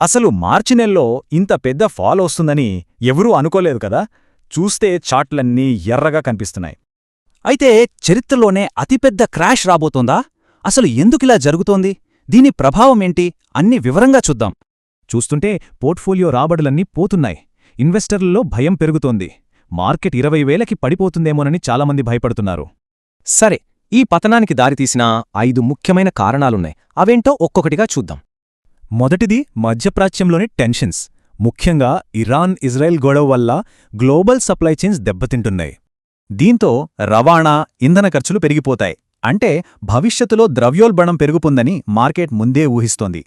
అసలు మార్చి నెల్లో ఇంత పెద్ద ఫాల్ వస్తుందని ఎవరూ అనుకోలేదు కదా. చూస్తే చార్ట్లన్నీ ఎర్రగా కనిపిస్తున్నాయి. అయితే చరిత్రలోనే అతిపెద్ద క్రాష్ రాబోతోందా? అసలు ఎందుకిలా జరుగుతోంది? దీని ప్రభావమేంటి? అన్ని వివరంగా చూద్దాం. చూస్తుంటే పోర్ట్ఫోలియో రాబడులన్నీ పోతున్నాయి. ఇన్వెస్టర్లలో భయం పెరుగుతోంది. మార్కెట్ 20,000కి పడిపోతుందేమోనని చాలామంది భయపడుతున్నారు. సరే, ఈ పతనానికి దారితీసిన 5 ముఖ్యమైన కారణాలున్నాయి. అవేంటో ఒక్కొక్కటిగా చూద్దాం. మొదటిది మధ్యప్రాచ్యంలోని టెన్షన్స్. ముఖ్యంగా ఇరాన్ ఇజ్రాయెల్ గొడవ వల్ల గ్లోబల్ సప్లై చైన్స్ దెబ్బతింటున్నాయి. దీంతో రవాణా, ఇంధన ఖర్చులు పెరిగిపోతాయి. అంటే భవిష్యత్తులో ద్రవ్యోల్బణం పెరుగుతుందని మార్కెట్ ముందే ఊహిస్తోంది.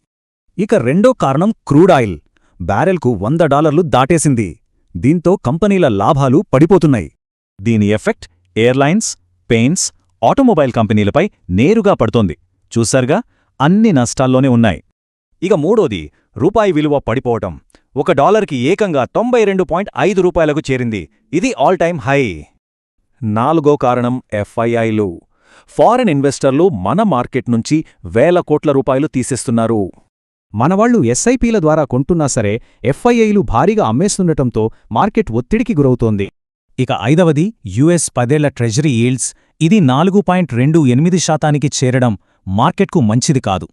ఇక రెండో కారణం క్రూడ్ ఆయిల్. బ్యారెల్కు $100 దాటేసింది. దీంతో కంపెనీల లాభాలు పడిపోతున్నాయి. దీని ఎఫెక్ట్ ఎయిర్లైన్స్, పెయింట్స్, ఆటోమొబైల్ కంపెనీలపై నేరుగా పడుతోంది. చూశారుగా, అన్ని నష్టాల్లోనే ఉన్నాయి. ఇక మూడోది రూపాయి విలువ పడిపోవటం. $1కి ఏకంగా 92.5 రూపాయలకు చేరింది. ఇది ఆల్ టైమ్ హై. నాలుగో కారణం ఎఫ్ఐఐలు. ఫారెన్ ఇన్వెస్టర్లు మన మార్కెట్ నుంచి వేల కోట్ల రూపాయలు తీసేస్తున్నారు. మనవాళ్లు ఎస్ఐపీల ద్వారా కొంటున్నా సరే ఎఫ్ఐఐలు భారీగా అమ్మేస్తుండటంతో మార్కెట్ ఒత్తిడికి గురవుతోంది. ఇక ఐదవది యుఎస్ 10ఏళ్ల ట్రెజరీ ఈల్డ్స్. ఇది 4.28% చేరడం మార్కెట్కు మంచిది కాదు.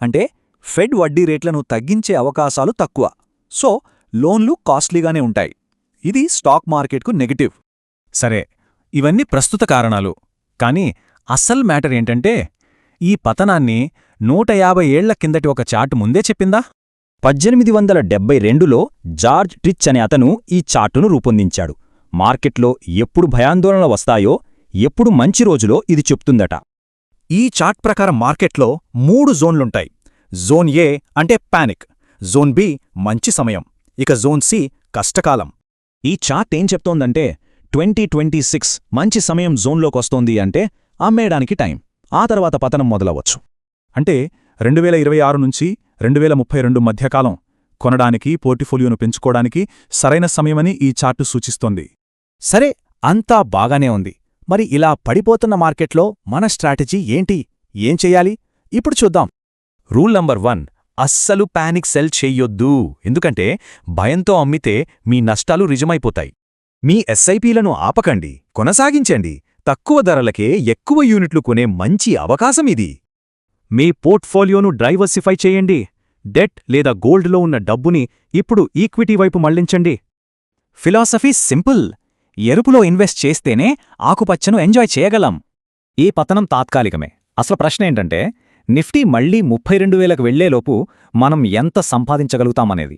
అంటే ఫెడ్ వడ్డీ రేట్లను తగ్గించే అవకాశాలు తక్కువ. సో లోన్లు కాస్ట్లీగానే ఉంటాయి. ఇది స్టాక్ మార్కెట్కు నెగటివ్. సరే, ఇవన్నీ ప్రస్తుత కారణాలు. కానీ అసల్ మ్యాటర్ ఏంటంటే, ఈ పతనాన్ని 150 ఏళ్ల కిందటి ఒక చార్ట్ ముందే చెప్పిందా? 1872లో జార్జ్ ట్రిచ్ అనే అతను ఈ చార్టును రూపొందించాడు. మార్కెట్లో ఎప్పుడు భయాందోళనలు వస్తాయో, ఎప్పుడు మంచి రోజులో ఇది చెప్తుందట. ఈ చార్ట్ ప్రకారం మార్కెట్లో 3 జోన్లుంటాయి. జోన్ ఏ అంటే పానిక్, జోన్ బి మంచి సమయం, ఇక జోన్ సి కష్టకాలం. ఈ చార్ట్ ఏం చెప్తోందంటే 2026 మంచి సమయం జోన్లోకొస్తోంది అంటే అమ్మేయడానికి టైం. ఆ తర్వాత పతనం మొదలవచ్చు. అంటే 2026 నుంచి 2032 మధ్యకాలం కొనడానికి, పోర్టిఫోలియోను పెంచుకోవడానికి సరైన సమయమని ఈ చార్టు సూచిస్తోంది. సరే, అంతా బాగానే ఉంది. మరి ఇలా పడిపోతున్న మార్కెట్లో మన స్ట్రాటజీ ఏంటి? ఏం చెయ్యాలి? ఇప్పుడు చూద్దాం. రూల్ నంబర్ 1, అస్సలు పానిక్ సెల్ చెయ్యొద్దు. ఎందుకంటే భయంతో అమ్మితే మీ నష్టాలు రిజమైపోతాయి. మీ ఎస్ఐపీలను ఆపకండి, కొనసాగించండి. తక్కువ ధరలకే ఎక్కువ యూనిట్లు కొనే మంచి అవకాశం ఇది. మీ పోర్ట్ఫోలియోను డైవర్సిఫై చేయండి. డెట్ లేదా గోల్డ్లో ఉన్న డబ్బుని ఇప్పుడు ఈక్విటీ వైపు మళ్లించండి. Philosophy simple. ఎరుపులో ఇన్వెస్ట్ చేస్తేనే ఆకుపచ్చను ఎంజాయ్ చేయగలం. ఈ పతనం తాత్కాలికమే. అసలు ప్రశ్న ఏంటంటే, నిఫ్టీ మళ్లీ 32,000కు వెళ్లేలోపు మనం ఎంత సంపాదించగలుగుతామనేది.